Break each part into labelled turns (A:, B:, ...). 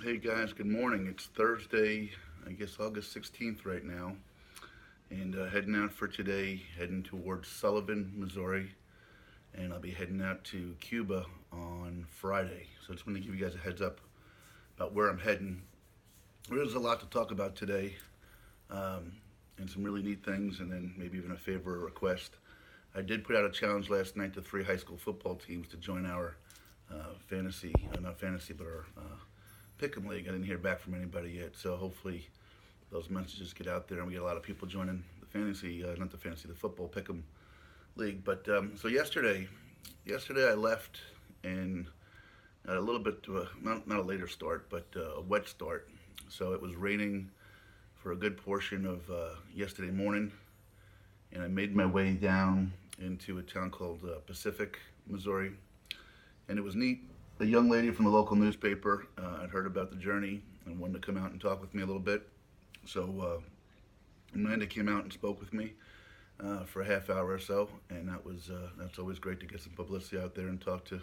A: Hey guys, good morning. It's Thursday, I guess August 16th right now, and heading out for today, heading towards Sullivan, Missouri, and I'll be heading out to Cuba on Friday. So I just want to give you guys a heads up about where I'm heading. There's a lot to talk about today, um, and some really neat things, and then maybe even a favor or request. I did put out a challenge last night to three high school football teams to join our fantasy, not fantasy, but our pick'em league. I didn't hear back from anybody yet, so hopefully those messages get out there and we get a lot of people joining the fantasy, not the fantasy, the football pick'em league. But so yesterday I left and got a little bit not a later start, but a wet start. So it was raining for a good portion of yesterday morning, and I made my way down into a town called Pacific, Missouri, and it was neat. A young lady from the local newspaper had heard about the journey and wanted to come out and talk with me a little bit. So Amanda came out and spoke with me for a half hour or so, and that's always great to get some publicity out there and talk to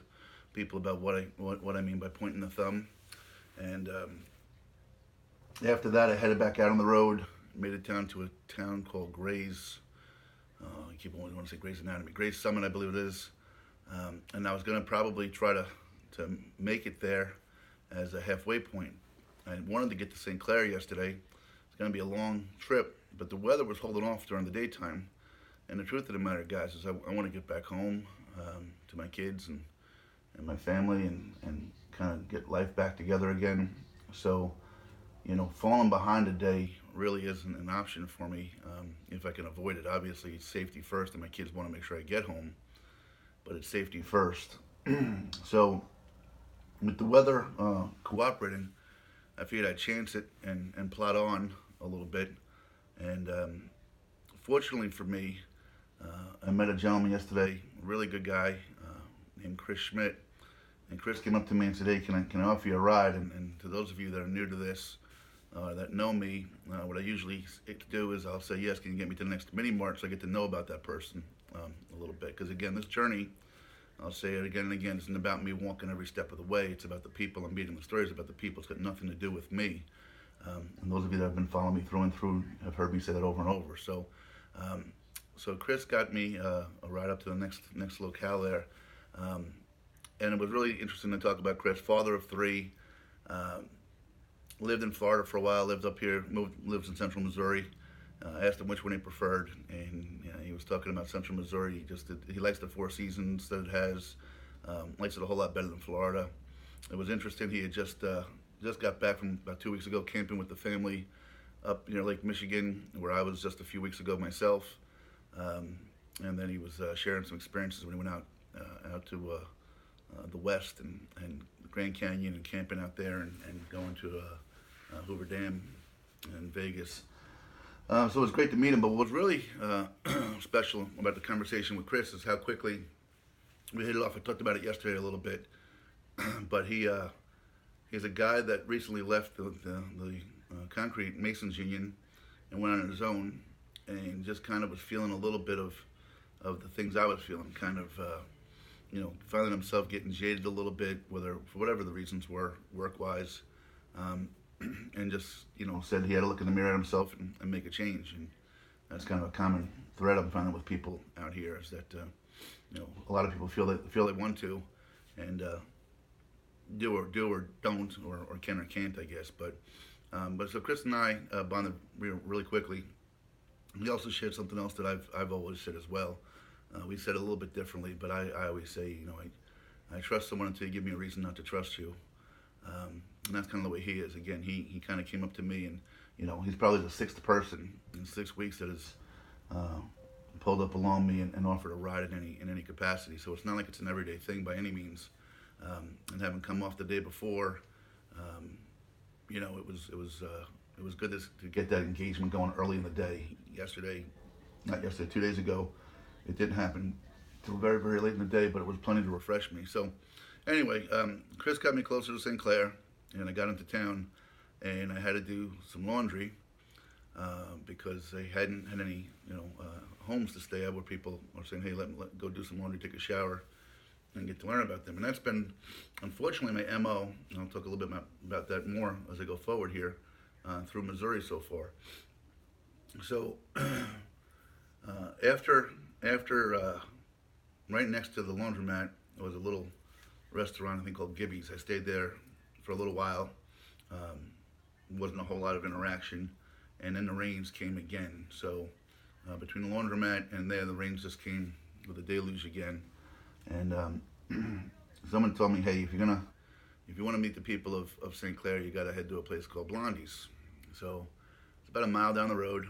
A: people about what I mean by pointing the thumb. And after that, I headed back out on the road, made it down to a town called Gray's. I keep wanting to say Gray's Anatomy, Gray's Summit, I believe it is. And I was going to probably try to make it there as a halfway point. I wanted to get to St. Clair yesterday. It's going to be a long trip, but the weather was holding off during the daytime. And the truth of the matter, guys, is I want to get back home to my kids and my family and kind of get life back together again. So, falling behind a day really isn't an option for me if I can avoid it. Obviously, it's safety first, and my kids want to make sure I get home, but it's safety first. So, with the weather cooperating, I figured I'd chance it and plot on a little bit. And fortunately for me, I met a gentleman yesterday, a really good guy named Chris Schmidt. And Chris came up to me and said, "Hey, can I offer you a ride?" And to those of you that are new to this, that know me, what I usually do is I'll say, "Yes, can you get me to the next mini mart so I get to know about that person a little bit?" Because again, this journey, I'll say it again and again, isn't about me walking every step of the way. It's about the people I'm meeting. The stories about the people. It's got nothing to do with me. And those of you that have been following me through and through have heard me say that over and over. Um, so Chris got me a ride up to the next locale there. Um, and it was really interesting to talk about Chris, father of three, uh, lived in Florida for a while, lived up here, lives in Central Missouri. I asked him which one he preferred, and he was talking about Central Missouri. He likes the four seasons that it has, likes it a whole lot better than Florida. It was interesting. He had just got back from about 2 weeks ago camping with the family up near Lake Michigan, where I was just a few weeks ago myself. Um, and then he was sharing some experiences when he went out to the west and Grand Canyon and camping out there and going to Hoover Dam in Vegas. So it was great to meet him. But what was really special about the conversation with Chris is how quickly we hit it off. I talked about it yesterday a little bit, but he's a guy that recently left the concrete masons union and went on his own, and just kind of was feeling a little bit of the things I was feeling, kind of finding himself getting jaded a little bit, whether for whatever the reasons were, work wise, um, and just said he had to look in the mirror at himself and make a change. And that's kind of a common thread I'm finding with people out here is that a lot of people feel they want to, and do or don't or can or can't, I guess. But so Chris and I bonded really quickly. He also shared something else that I've always said as well. We said it a little bit differently, but I always say, I trust someone until you give me a reason not to trust you. And that's kind of the way he is. Again, he kind of came up to me, and he's probably the sixth person in 6 weeks that has pulled up along me and offered a ride in any capacity. So it's not like it's an everyday thing by any means. And having come off the day before, um, it was good to get that engagement going early in the day. Not yesterday, 2 days ago, it didn't happen till very, very late in the day, but it was plenty to refresh me. So anyway, Chris got me closer to St. Clair, and I got into town, and I had to do some laundry because they hadn't had any, homes to stay at where people are saying, "Hey, let go do some laundry, take a shower." and get to learn about them. And that's been, unfortunately, my MO. And I'll talk a little bit about that more as I go forward here through Missouri so far. So after right next to the laundromat was a little restaurant I think called Gibby's. I stayed there for a little while. Wasn't a whole lot of interaction, and then the rains came again. So between the laundromat and there, the rains just came with a deluge again. And someone told me, hey, if you want to meet the people of St. Clair, you got to head to a place called Blondie's. So it's about a mile down the road,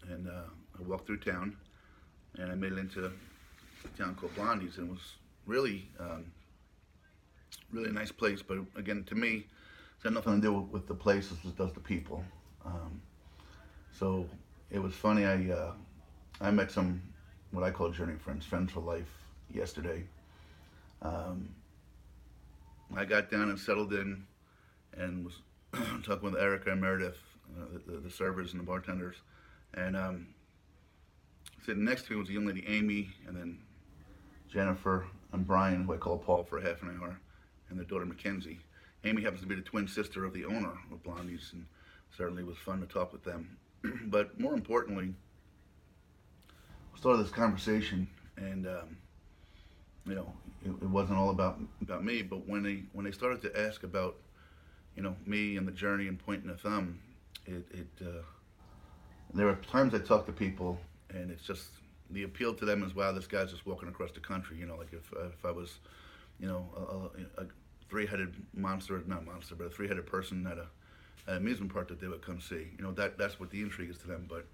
A: and I walked through town, and I made it into a town called Blondie's, and it was really, really a nice place. But again, to me, it's got nothing to do with the place as it does the people. So it was funny. I met some what I call journey friends for life yesterday. I got down and settled in, and was talking with Erica and Meredith, the servers and the bartenders, and sitting next to me was a young lady, Amy, and then Jennifer and Brian, who I call Paul, for half an hour, and their daughter Mackenzie. Amy happens to be the twin sister of the owner of Blondie's, and certainly was fun to talk with them. But more importantly, we started this conversation, and it wasn't all about me. But when they started to ask about me and the journey and pointing a thumb, there are times I talk to people, and it's just the appeal to them is, wow, this guy's just walking across the country. Like if I was, a three-headed monster, not monster, but a three-headed person at an amusement park that they would come see. That's what the intrigue is to them. But